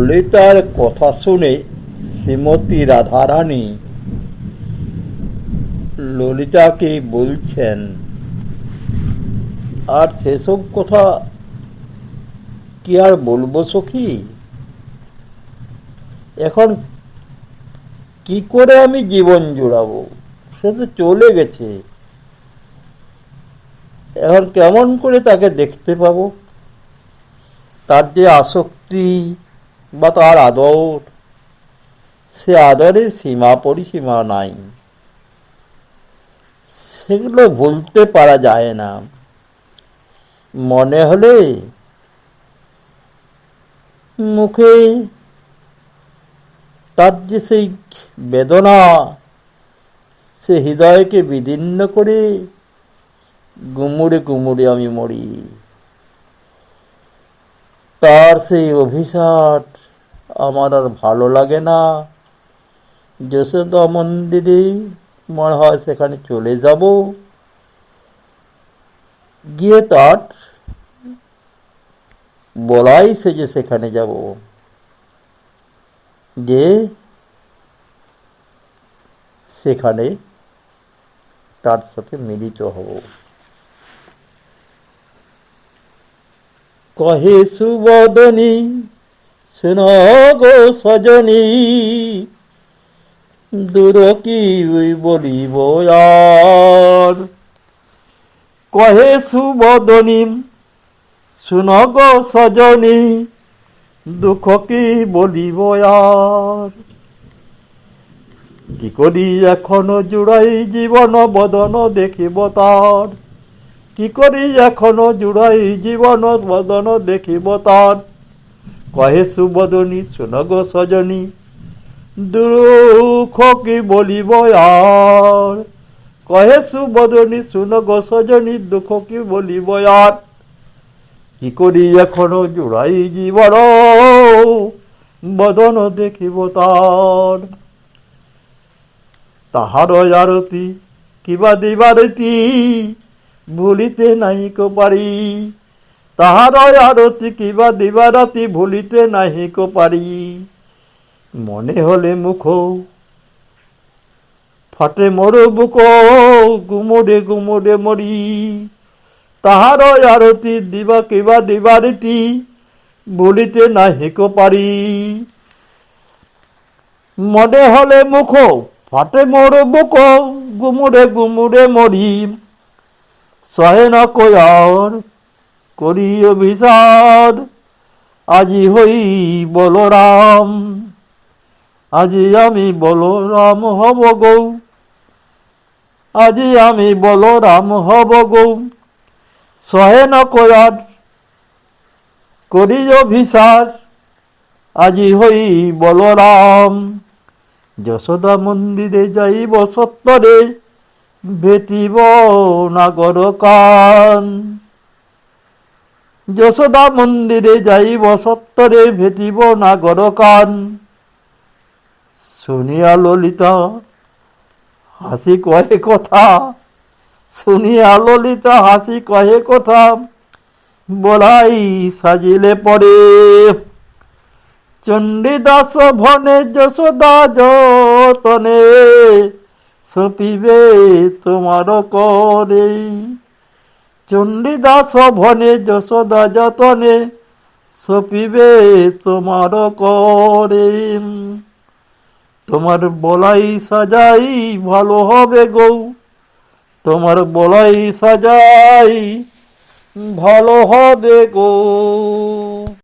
ললিতার কথা শুনে শ্রীমতী রাধারানী ললিতাকে বলছেন, আর সেসব কথা কি আর বলবো সখী, এখন কি করে আমি জীবন জুড়াবো, সে তো চলে গেছে, এখন কেমন করে তাকে দেখতে পাবো, তার যে আসক্তি বা তার আদর, সে আদরের সীমা পরিসীমা নাই, সেগুলো ভুলতে পারা যায় না। মনে হলে মুখে তার যে সেই বেদনা, সে হৃদয়কে বিদীর্ণ করে গুমুড়ে গুমুড়ে আমি মরি। তার সেই অভিশাপ আমার আর ভালো লাগে না। যশোদা মন্দিরে মনে হয় সেখানে চলে যাব, গিয়ে তার বলাই সেজে সেখানে যাব, যে সেখানে তার সাথে মিলিত হব। কহে সুবদনী শোনো গো সজনী, দূর কি বলিব আর। কহে সুবদনী শোনো গো সজনী, দুঃখ কি বলিব আর। কি করি এখনো জুড়াই জীবন বদন দেখিব তার, কি করি এখনো জুড়াই জীবন বদন দেখিব তার। কহে সুবদনী শোনো গো সজনী, দুঃখ কি বলিব আর। কহে সুবদনী শোনো গো সজনী, দুঃখ কি বলিব আর। কি করি এখনো জুড়াই জীবন বদন দেখিব তার। তাহার আরতি কিবা দিবারতি, ভুলিতে নাহিক পারি। তাহার আরতি কিবা দিবারাতি, ভুলিতে নাহিক পারি। মনে হলে মুখ ফাটে মোর বুক, গুমুড়ে গুমুড়ে মরি। তাহার আরতি দিবা কিবা দিবারতি, ভুলিতে নাহিক পারি। মনে হলে মুখ ফাটে মোর বুক, গুমুড়ে গুমুড়ে মরি। সহে না কয়ার করি অভিসার, আজি হই বলরাম। আজি আমি বলরাম হব গো, আজি আমি বলরাম হব গো। সহে না কয়ার করি অভিসার, আজি হই বলরাম। যশোদা মন্দিরে যাইব সত্তরে, ভেটিব নাগর কান। যশোদা মন্দিরে যাইব সত্তরে, ভেটিব নাগর কান। শুনিয়া ললিতা হাসি কহে কথা, শুনিয়া ললিতা হাসি কহে কথা। বলাই সাজিলে পরে, চণ্ডীদাস ভনে যশোদা যতনে, সপিবে তোমার করে। চণ্ডীদাস ভনে যশোদা যতনে, সপিবে তোমার করে। তোমার বলাই সাজাই ভালো হবে গো, তোমার বলাই সাজাই ভালো হবে গো।